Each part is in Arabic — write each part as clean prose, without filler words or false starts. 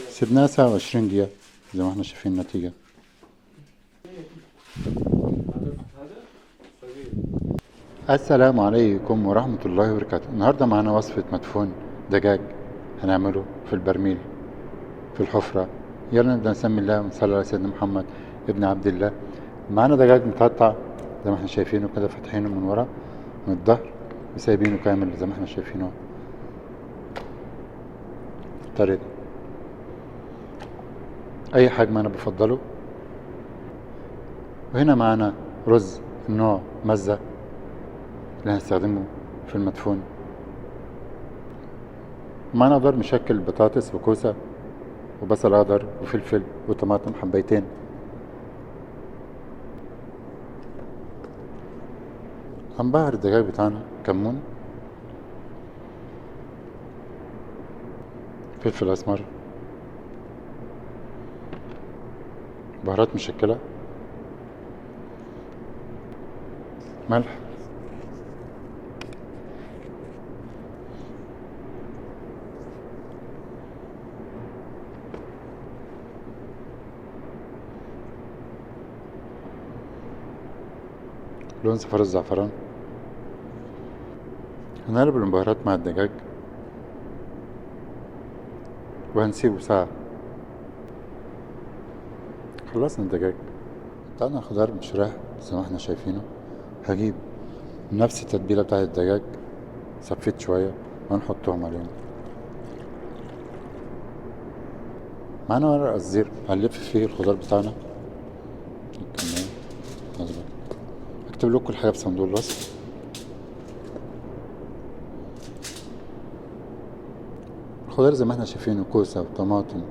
سيبناها ساعة و20 دقيقة زي ما احنا شايفين النتيجة. السلام عليكم ورحمة الله وبركاته. النهاردة معنا وصفة مدفون دجاج هنعمله في البرميل في الحفرة. يلا نبدأ، نسمي الله ونصلي على سيدنا محمد ابن عبد الله. معنا دجاج متقطع زي ما احنا شايفينه كده، فاتحينه من ورا من الظهر وسايبينه كامل زي ما احنا شايفينه بالطريقة دي. اي حجم انا بفضله. وهنا معنا رز نوع مزة اللي هنستخدمه في المدفون. معنا خضار مشكل، بطاطس وكوسة وبصل اخضر وفلفل وطماطم حبيتين. هنبهر الدجاج بتاعنا كمون، فلفل اسمر، بهارات مشكلة، ملح، لون صفار الزعفران. هنقلب البهارات مع الدجاج وهنسيبه ساعة. خلصنا الدجاج. قطعنا خضار مشراح زي ما احنا شايفينه. هجيب نفس التتبيلة بتاعت الدجاج، صفيت شوية وهنحطهم عليهم. معانا ورق الزير هنلف فيه الخضار بتاعنا. هكتب لكم كل حاجة في صندوق الوصف. الخضار زي ما احنا شايفينه كوسة وطماطم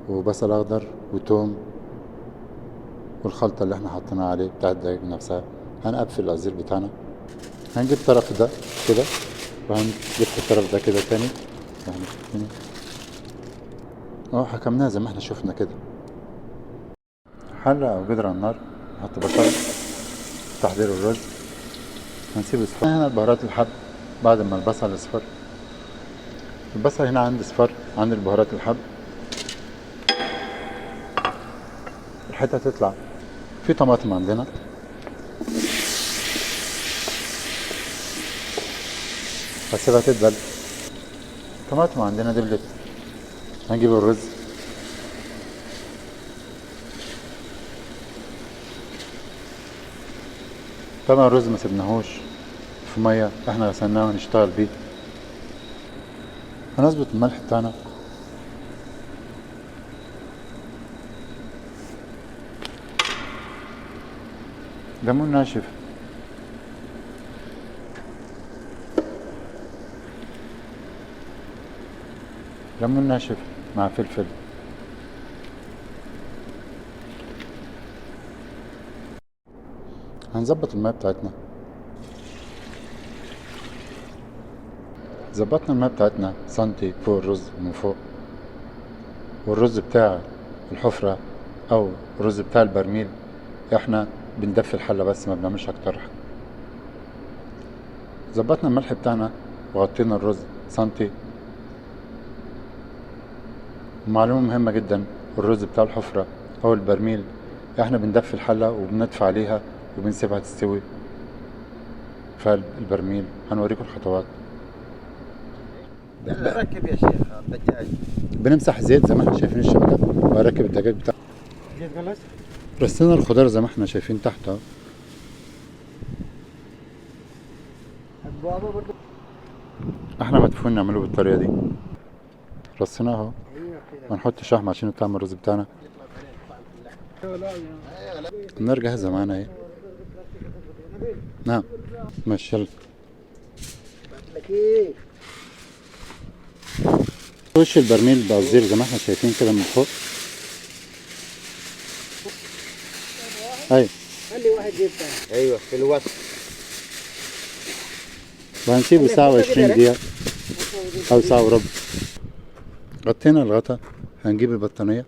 وبصل اخضر وتوم والخلطة اللي احنا حطيناها عليه بتاعت الدجاج نفسها. هنقفل العزير بتاعنا، هنجيب الطرف ده كده وهنلف الطرف ده كده تاني. احنا شايفينه اهو، حكمناها زي ما احنا شفنا كده. حلة او قدر على النار، نحط بصل، تحضير الرز، هنسيبه يصفر. هنا البهارات الحب بعد ما البصل يصفر. البصل هنا عندي صفر، عندي البهارات الحب. الحتة تطلع في طماطم عندنا، هسيبها تدبل. الطماطم عندنا دبلت. هنجيب الرز، طبعا الرز ما سبناهوش في مية، احنا غسلناه ونشتغل بيه. هنظبط الملح بتاعنا، ليمون ناشف، ليمون ناشف مع فلفل. هنظبط الماء بتاعتنا. ظبطنا الماء بتاعتنا سنتي فوق الرز من فوق. والرز بتاع الحفرة او الرز بتاع البرميل احنا بندفي الحلة بس، ما بنعملش اكتر. ظبطنا الملح بتاعنا وغطينا الرز سنتي. معلومة مهمة جدا، الرز بتاع الحفرة او البرميل احنا بندفي الحلة وبندفع عليها وبنسيبها تستوي في البرميل. هنوريكم الخطوات. ركب يا شيخ الدجاج. بنمسح زيت زي ما احنا شايفين الشبكة، وهركب الدجاج بتاعنا. زيت خلاص. رصينا الخضار زي ما احنا شايفين تحت اهو. احنا مدفون نعمله بالطريقة دي. رصيناه اهو، ونحط شحم عشان نطعم الرز بتاعنا. النار جاهزة معانا اهي. نعم ماشي يلا. وش البرميل بعزير زي ما احنا شايفين كده من فوق. ايوه خلي واحد يبقى ايوه في الوسط. وهنسيبه ساعة وعشرين دقيقة او ساعة وربع. غطينا الغطا، هنجيب البطانية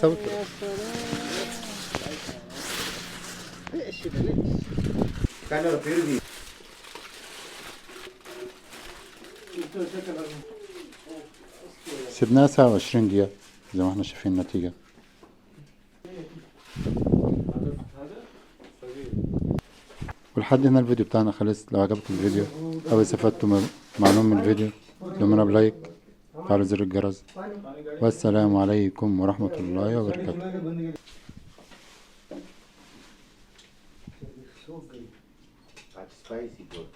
الصوت. يا سلام. ايش ده ليش؟ كانوا بيربي. سيبناها ساعة وعشرين دقيقة زي ما احنا شايفين النتيجة. ولحد هنا الفيديو بتاعنا خلص. لو عجبكم الفيديو أو استفدتوا معلومة من الفيديو ادعمونا بلايك وفعلوا زر الجرس. والسلام عليكم ورحمة الله وبركاته. Spicy pork,